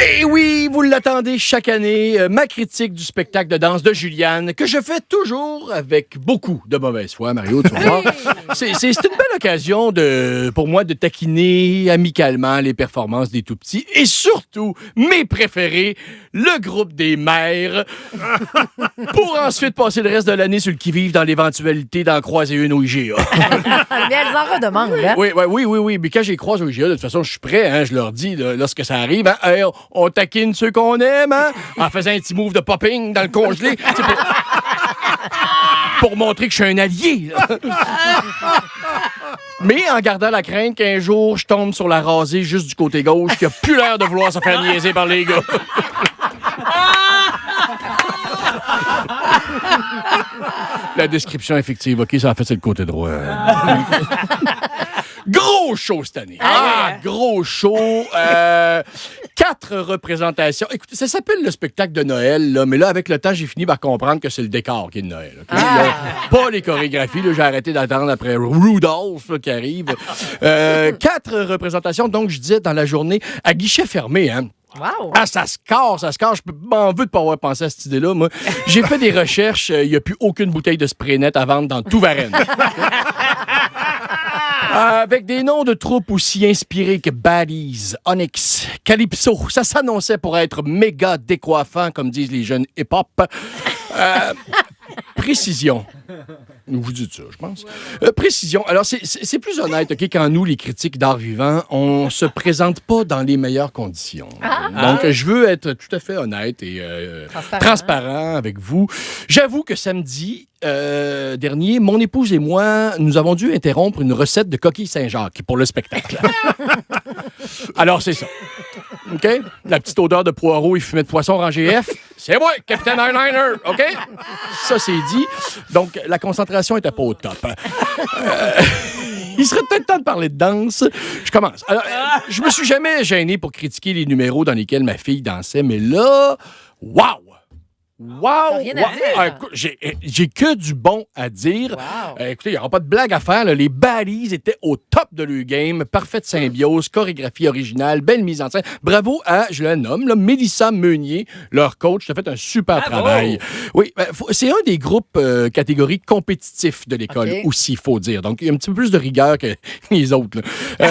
Et oui, vous l'attendez chaque année, ma critique du spectacle de danse de Juliane, que je fais toujours avec beaucoup de mauvaise foi, Mario, tu vas voir. C'est une belle occasion pour moi de taquiner amicalement les performances des tout-petits et surtout, mes préférés, le groupe des mères, pour ensuite passer le reste de l'année sur le qui-vive dans l'éventualité d'en croiser une au IGA. Mais elles en redemandent, hein? Oui. Mais quand je les croise au IGA, de toute façon, je suis prêt, hein, je leur dis, là, lorsque ça arrive, hein, hey, on taquine ceux qu'on aime, hein, en faisant un petit move de popping dans le congelé. Pour montrer que je suis un allié. Là. Mais en gardant la crainte qu'un jour, je tombe sur la rasée juste du côté gauche qui a plus l'air de vouloir se faire niaiser par les gars. La description effective, OK, ça en fait, c'est le côté droit. Gros show cette année. Gros show. 4 représentations. Écoutez, ça s'appelle le spectacle de Noël, là, mais là, avec le temps, j'ai fini par comprendre que c'est le décor qui est de Noël. Okay? Pas les chorégraphies. Là, j'ai arrêté d'attendre après Rudolph là, qui arrive. 4 représentations, donc, je disais, dans la journée, à guichet fermé, hein. Wow. Ça se casse. Je m'en veux de pas avoir pensé à cette idée-là, moi. J'ai fait des recherches. Il n'y a plus aucune bouteille de spray net à vendre dans tout Varennes. Avec des noms de troupes aussi inspirés que Baddies, Onyx, Calypso. Ça s'annonçait pour être méga décoiffant, comme disent les jeunes hip-hop. Précision. Vous dites ça, je pense. Précision. Alors, c'est plus honnête, OK, quand nous, les critiques d'art vivant, on se présente pas dans les meilleures conditions. Donc, je veux être tout à fait honnête et transparent avec vous. J'avoue que samedi dernier, mon épouse et moi, nous avons dû interrompre une recette de coquilles Saint-Jacques pour le spectacle. Alors, c'est ça. OK? La petite odeur de poireaux et fumet de poisson rangé F. C'est moi, Capitaine Eyeliner. OK? Ça, c'est dit. Donc, la concentration était pas au top. Il serait peut-être temps de parler de danse. Je commence. Alors, je me suis jamais gêné pour critiquer les numéros dans lesquels ma fille dansait, mais là, wow! Rien à dire. Écoute, j'ai que du bon à dire. Écoutez, il n'y aura pas de blague à faire. Là. Les Baddies étaient au top de leur game. Parfaite symbiose, chorégraphie originale, belle mise en scène. Bravo à, je la nomme, là, Mélissa Meunier, leur coach. Tu as fait un super travail. Oui, c'est un des groupes catégorie compétitif de l'école aussi, il faut dire. Donc, il y a un petit peu plus de rigueur que les autres. Là.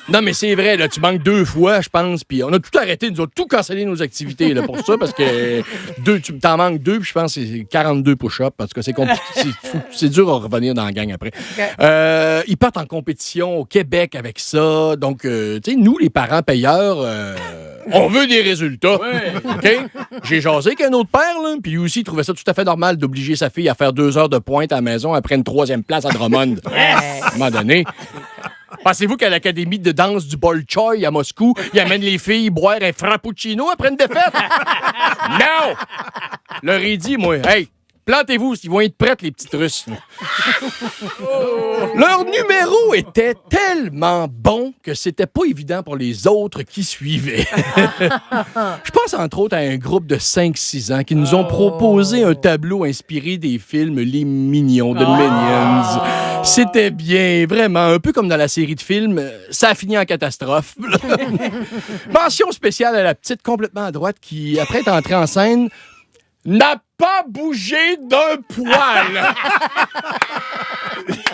Non, mais c'est vrai, là, tu manques 2 fois, je pense, puis on a tout arrêté, nous avons tout cancellé nos activités là, pour ça, parce que tu t'en manques 2, puis je pense que c'est 42 push-ups, parce que c'est compliqué, c'est dur à revenir dans la gang après. Okay. Ils partent en compétition au Québec avec ça, donc, tu sais, nous, les parents payeurs, on veut des résultats, OK? J'ai jasé avec un autre père, là, puis lui aussi, il trouvait ça tout à fait normal d'obliger sa fille à faire 2 heures de pointe à la maison après une 3e place à Drummond. À un moment donné... Pensez-vous qu'à l'Académie de danse du Bolchoï à Moscou, ils amènent les filles boire un frappuccino après une défaite? Non! Leur ai dit, moi, hey, plantez-vous, ils vont être prêtes, les petites Russes. Leur numéro était tellement bon que c'était pas évident pour les autres qui suivaient. Je pense entre autres à un groupe de 5-6 ans qui nous ont proposé un tableau inspiré des films Les Mignons de Minions. C'était bien, vraiment, un peu comme dans la série de films, ça a fini en catastrophe. Mention spéciale à la petite complètement à droite qui, après être entrée en scène, n'a pas bougé d'un poil.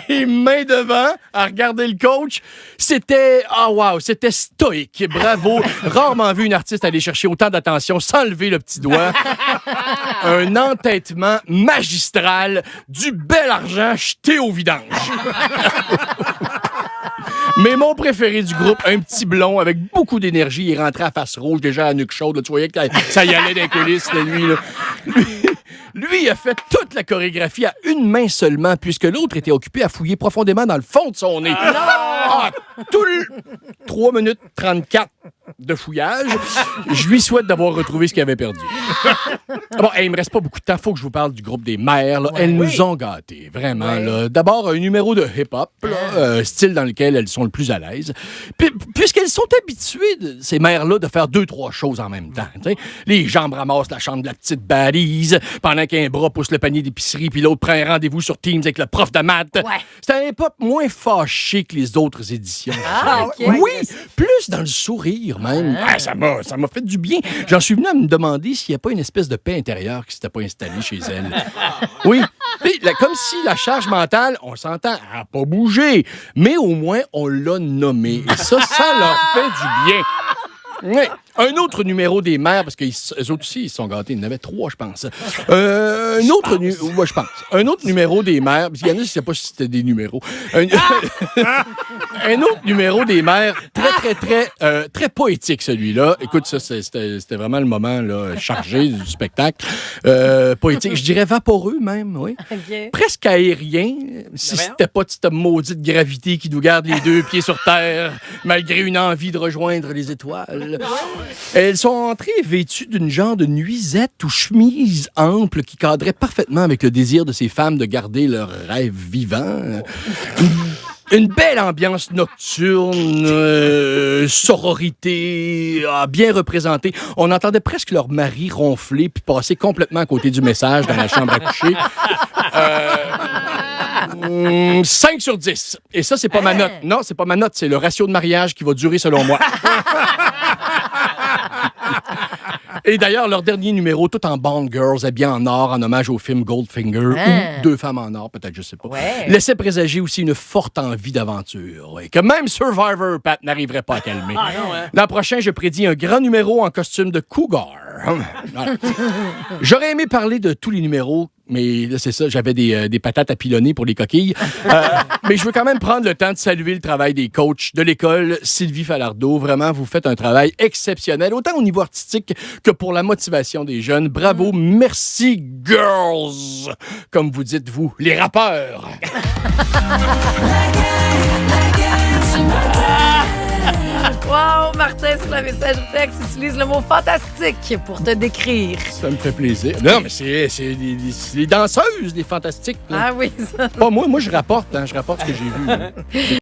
Les mains devant, à regarder le coach. C'était, c'était stoïque. Bravo. Rarement vu une artiste aller chercher autant d'attention sans lever le petit doigt. Un entêtement magistral, du bel argent jeté au vidange. Mais mon préféré du groupe, un petit blond avec beaucoup d'énergie, il est rentré à face rouge, déjà à la nuque chaude. Là, tu voyais que ça y allait dans les coulisses, là, lui. Là. Lui, il a fait toute la chorégraphie à une main seulement, puisque l'autre était occupé à fouiller profondément dans le fond de son nez. 3 minutes 34 de fouillage. Je lui souhaite d'avoir retrouvé ce qu'il avait perdu. Bon, il me reste pas beaucoup de temps. Faut que je vous parle du groupe des mères. Là. Elles nous ont gâtés, vraiment. Là. D'abord, un numéro de hip-hop, style dans lequel elles sont le plus à l'aise. Puisqu'elles sont habituées, ces mères-là, de faire 2-3 choses en même temps. T'sais. Les jambes ramassent la chambre de la petite Baddies, pendant qu'un bras pousse le panier d'épicerie, puis l'autre prend un rendez-vous sur Teams avec le prof de maths. Ouais. C'est un hip-hop moins fâché que les autres éditions. Ah, OK. Oui, plus dans le sourire, même. même. Ça m'a fait du bien. J'en suis venu à me demander s'il n'y a pas une espèce de paix intérieure qui ne s'était pas installée chez elle. Oui. Puis, comme si la charge mentale, on s'entend, elle n'a pas bougé, mais au moins, on l'a nommée. Et ça leur fait du bien. Oui. Un autre numéro des mères, parce qu'eux autres aussi, ils se sont gâtés. Il y en avait 3, je pense. Un autre numéro des mères, parce qu'il y en a, je ne sais pas si c'était des numéros. Un autre numéro des mères, très poétique, celui-là. Écoute, ça, c'était vraiment le moment là, chargé du spectacle. Poétique, je dirais vaporeux même, oui. Okay. Presque aérien, si c'était pas cette maudite gravité qui nous garde les 2 pieds sur terre, malgré une envie de rejoindre les étoiles. Elles sont entrées vêtues d'une genre de nuisette ou chemise ample qui cadrait parfaitement avec le désir de ces femmes de garder leur rêve vivant. Une belle ambiance nocturne, sororité, bien représentée. On entendait presque leur mari ronfler puis passer complètement à côté du message dans la chambre à coucher. 5 sur 10. Et ça, c'est pas ma note. Non, c'est pas ma note. C'est le ratio de mariage qui va durer selon moi. Et d'ailleurs, leur dernier numéro, tout en Bond Girls, habillés en or, en hommage au film Goldfinger, ou 2 femmes en or, peut-être, je sais pas, laissait présager aussi une forte envie d'aventure. Et que même Survivor, Pat, n'arriverait pas à calmer. L'an prochain, je prédis un grand numéro en costume de cougar. J'aurais aimé parler de tous les numéros, mais là, c'est ça, j'avais des patates à pilonner pour les coquilles. Mais je veux quand même prendre le temps de saluer le travail des coachs de l'école, Sylvie Falardeau. Vraiment, vous faites un travail exceptionnel, autant au niveau artistique que pour la motivation des jeunes. Bravo, merci, girls! Comme vous dites, vous, les rappeurs! Wow, Martin, sur la messagerie texte, utilise le mot fantastique pour te décrire. Ça me fait plaisir. Non, mais c'est les danseuses, les fantastiques. Là. Ah oui, ça. Pas moi, je rapporte ce que j'ai vu.